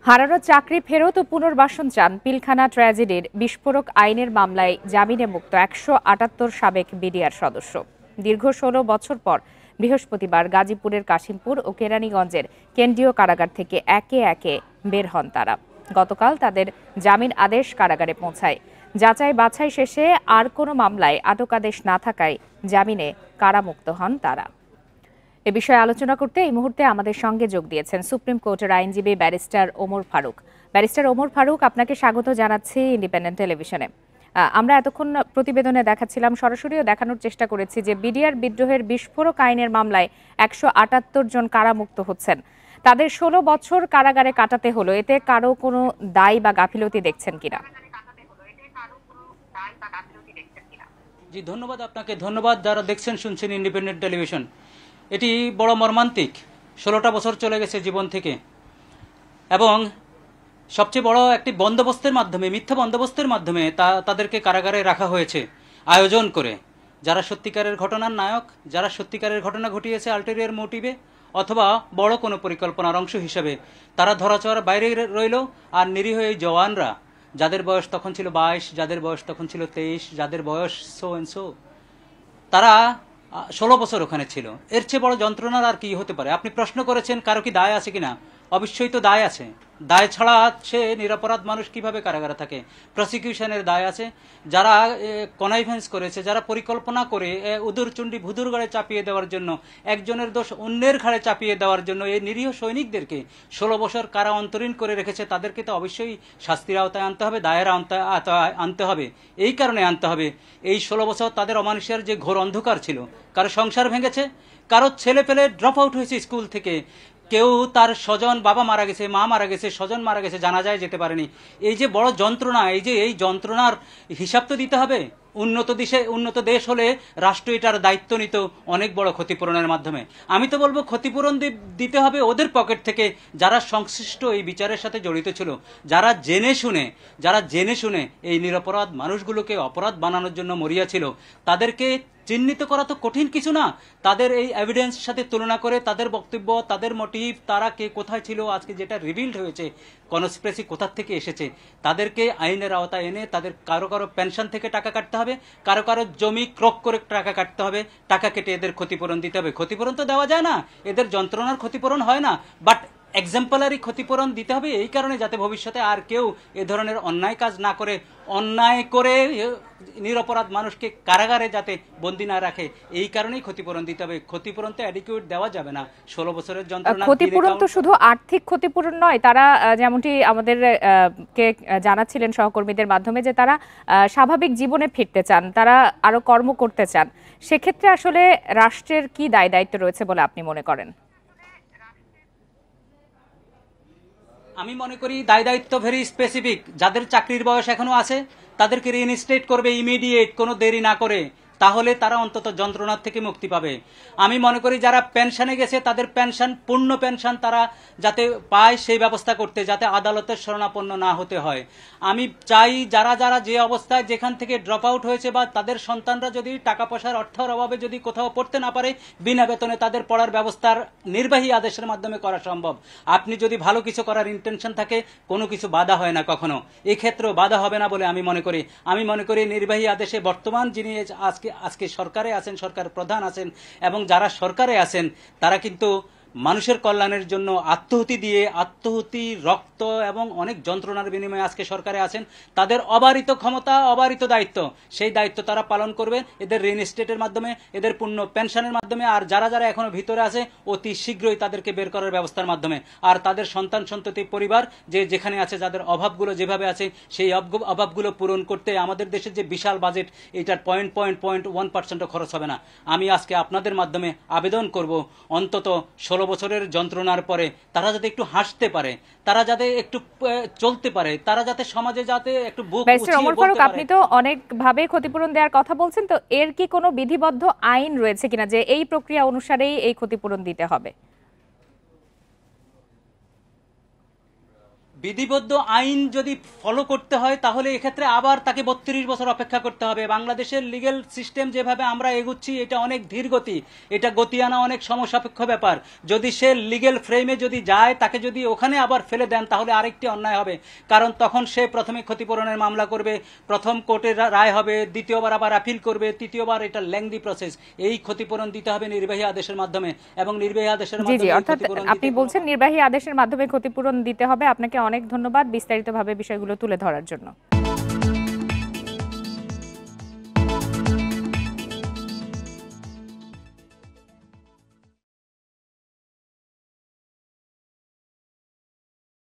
হারানো চাকরি ফেরত ও পুনর্বাসন চান পিলখানা ট্র্যাজেডির বিস্ফোরক আইনের মামলায় জামিনে মুক্ত ১৭৮ সাবেক বিডিআর সদস্য। দীর্ঘ ১৬ বছর পর বৃহস্পতিবার গাজীপুরের কাশিমপুর ও কেরানীগঞ্জের কেন্দ্রীয় কারাগার থেকে একে একে বের হন তারা। গতকাল তাদের জামিন আদেশ কারাগারে পৌঁছায়। যাচাই বাছাই শেষে আর কোনো মামলায় আটকাদেশ না থাকায় জামিনে কারামুক্ত হন তারা। এ বিষয়ে আলোচনা করতে এই মুহূর্তে আমাদের সঙ্গে যোগ দিয়েছেন সুপ্রিম কোর্টের আইনজীবী ব্যারিস্টার ওমর ফারুক। ব্যারিস্টার ওমর ফারুক, আপনাকে স্বাগত জানাচ্ছি ইন্ডিপেন্ডেন্ট টেলিভিশনে। আমরা এতক্ষণ প্রতিবেদনে দেখাচ্ছিলাম, সরাসরিও দেখানোর চেষ্টা করেছি যে বিডিআর বিদ্রোহের বিস্ফোরক আইনের মামলায় ১৭৮ জন কারামুক্ত হচ্ছেন। তাদের ১৬ বছর কারাগারে কাটাতে হলো, এতে কারো কোনো দায় বা গাফিলতি দেখছেন কিনা? জি ধন্যবাদ আপনাকে, ধন্যবাদ যারা দেখছেন শুনছেন ইন্ডিপেন্ডেন্ট টেলিভিশন। এটি বড় মর্মান্তিক, ১৬টা বছর চলে গেছে জীবন থেকে, এবং সবচেয়ে বড় একটি বন্দোবস্তের মাধ্যমে, মিথ্যা বন্দোবস্তের মাধ্যমে তাদেরকে কারাগারে রাখা হয়েছে আয়োজন করে। যারা সত্যিকারের ঘটনার নায়ক, যারা সত্যিকারের ঘটনা ঘটিয়েছে আল্টেরিয়ার মোটিভে অথবা বড় কোনো পরিকল্পনার অংশ হিসেবে, তারা ধরাছোঁয়ার বাইরে রইল। আর নিরীহ এই জওয়ানরা, যাদের বয়স তখন ছিল 22, যাদের বয়স তখন ছিল 23, যাদের বয়স সো এন্ড সো, তারা 16 বছর ওখানে ছিল। এর চেয়ে বড় যন্ত্রণার আর কি হতে পারে? আপনি প্রশ্ন করেছেন কারো কি দায় আছে কিনা। অবশ্যই তো দায় আছে। দায় ছাড়া সে নিরপরাধ মানুষ কিভাবে কারাগারে থাকে? প্রসিকিউশনের দায় আছে। যারা কনাইভেন্স করেছে, যারা পরিকল্পনা করে উদুরচুন্ডি ভুদুর ঘাড়ে চাপিয়ে দেওয়ার জন্য, একজনের দোষ অন্যের ঘাড়ে চাপিয়ে দেওয়ার জন্য এই নিরীহ সৈনিকদেরকে 16 বছর কারা অন্তরীণ করে রেখেছে, তাদেরকে তো অবশ্যই শাস্তির আওতায় আনতে হবে, দায়ের আওতায় আনতে হবে। এই কারণে আনতে হবে, এই 16 বছর তাদের অমানুষের যে ঘোর অন্ধকার ছিল। কারো সংসার ভেঙেছে, কারো ছেলে পেলে ড্রপ আউট হয়েছে স্কুল থেকে, কেউ তার স্বজন, বাবা মারা গেছে, মা মারা গেছে, স্বজন মারা গেছে, জানাজায় যেতে পারেনি। এই যে বড় যন্ত্রণা, এই যন্ত্রণার হিসাব তো দিতে হবে। উন্নত দেশ হলে রাষ্ট্র এটার দায়িত্ব নিত অনেক বড় ক্ষতিপূরণের মাধ্যমে। আমি তো বলবো ক্ষতিপূরণ দিতে হবে ওদের পকেট থেকে, যারা সংশ্লিষ্ট এই বিচারের সাথে জড়িত ছিল, যারা জেনে শুনে এই নিরপরাধ মানুষগুলোকে অপরাধ বানানোর জন্য মরিয়া ছিল। তাদেরকে চিহ্নিত করা তো কঠিন কিছু না। তাদের এই এভিডেন্স সাথে তুলনা করে তাদের বক্তব্য, তাদের মোটিভ, তারা কে কোথায় ছিল, আজকে যেটা রিভিল্ড হয়েছে, কনস্পিরেসি কোথা থেকে এসেছে, তাদেরকে আইনের আওতায় এনে তাদের কারো পেনশন থেকে টাকা কাটতে হবে, কারো জমি ক্রক করে টাকা কাটতে হবে, টাকা কেটে এদের ক্ষতিপূরণ দিতে হবে। ক্ষতিপূরণ তো দেওয়া যায় না, এদের যন্ত্রণার ক্ষতিপূরণ হয় না, বাট এক্সাম্পলারি ক্ষতিপূরণ দিতে হবে। এই কারণে যাতে ভবিষ্যতে আর কেউ এ ধরনের অন্যায় কাজ না করে, অন্যায় করে নিরপরাধ মানুষকে কারাগারে যাতে বন্দী না রাখে, এই কারণেই ক্ষতিপূরণ দিতে হবে। ক্ষতিপূরণ তো অ্যাডিকুয়েট দেওয়া যাবে না। 16 বছরের যন্ত্রণা। ক্ষতিপূরণ তো শুধু আর্থিক ক্ষতিপূরণ নয়, তারা যেমনটি আমাদের কে জানাচ্ছিলেন সহকর্মীদের মাধ্যমে যে তারা স্বাভাবিক জীবনে ফিরতে চান, তারা আরো কর্ম করতে চান। সেক্ষেত্রে আসলে রাষ্ট্রের কি দায়িত্ব রয়েছে বলে আপনি মনে করেন? আমি মনে করি দায়িত্ব ভেরি স্পেসিফিক। যাদের চাকরির বয়স এখনো আছে তাদেরকে রিইনস্টেট করবে ইমিডিয়েট, কোনো দেরি না করে, তাহলে তারা অন্তত যন্ত্রণার থেকে মুক্তি পাবে। আমি মনে করি যারা পেনশনে গেছে তাদের পেনশন, পূর্ণ পেনশন তারা যাতে পায় সেই ব্যবস্থা করতে, যাতে আদালতের শরণাপন্ন না হতে হয়। আমি চাই যারা যে অবস্থায় যেখান থেকে ড্রপ আউট হয়েছে, বা তাদের সন্তানরা যদি টাকা পয়সার অর্থের অভাবে যদি কোথাও পড়তে না পারে, বিনা বেতনে তাদের পড়ার ব্যবস্থার নির্বাহী আদেশের মাধ্যমে করা সম্ভব। আপনি যদি ভালো কিছু করার ইন্টেনশন থাকে, কোনো কিছু বাধা হয় না কখনো, এই ক্ষেত্রেও বাধা হবে না বলে আমি মনে করি নির্বাহী আদেশে বর্তমান যিনি আজকে সরকারে আছেন, সরকার প্রধান আছেন, এবং যারা সরকারে আছেন তারা কিন্তু মানুষের কল্যাণের জন্য আত্মহুতি, রক্ত এবং অনেক যন্ত্রণার বিনিময়ে আজকে সরকারে আছেন। তাদের অবারিত ক্ষমতা, অবারিত দায়িত্ব, সেই দায়িত্ব তারা পালন করবে এদের রিইনস্টেটের মাধ্যমে, এদের পূর্ণ পেনশনের মাধ্যমে, আর যারা এখনো ভিতরে আছে অতি শীঘ্রই তাদেরকে বের করার ব্যবস্থার মাধ্যমে। আর তাদের সন্তান সন্ততি পরিবার যেখানে আছে, যাদের অভাবগুলো যেভাবে আছে, সেই অভাবগুলো পূরণ করতে আমাদের দেশের যে বিশাল বাজেট, এটার 0.1% খরচ হবে না। আমি আজকে আপনাদের মাধ্যমে আবেদন করব, অন্তত 16 বছরের যন্ত্রণার পরে তারা যাতে একটু হাসতে পারে, তারা যাতে একটু চলতে পারে, তারা যাতে সমাজে যাতে একটু বুক উঁচিয়ে বলতে পারে। আপনি তো অনেক ভাবে ক্ষতিপূরণ দেওয়ার কথা বলছেন, তো এর কি কোনো বিধিবদ্ধ আইন রয়েছে কিনা যে এই প্রক্রিয়া অনুসারেই এই ক্ষতিপূরণ দিতে হবে? বিধিবদ্ধ আইন যদি ফলো করতে হয় তাহলে এক্ষেত্রে আবার তাকে 32 বছর অপেক্ষা করতে হবে। বাংলাদেশের লিগ্যাল সিস্টেম যেভাবে আমরা এগুচ্ছি এটা অনেক ধীর গতি, এটা গতি আনা অনেক সমসাপেক্ষ ব্যাপার। যদি সে লিগ্যাল ফ্রেমে যদি যায়, তাকে যদি ওখানে আবার ফেলে দেন তাহলে আরেকটি অন্যায় হবে, কারণ তখন সে প্রথমে ক্ষতিপূরণের মামলা করবে, প্রথম কোর্টের রায় হবে, দ্বিতীয়বার আবার আপিল করবে, তৃতীয়বার এটা লেংদি প্রসেস। এই ক্ষতিপূরণ দিতে হবে নির্বাহী আদেশের মাধ্যমে, এবং নির্বাহী আদেশের জি জি, মাধ্যমে অর্থাৎ আপনি বলছেন নির্বাহী আদেশের মাধ্যমে ক্ষতিপূরণ দিতে হবে। আপনাকে অনেক ধন্যবাদ বিস্তারিতভাবে বিষয়গুলো তুলে ধরার জন্য।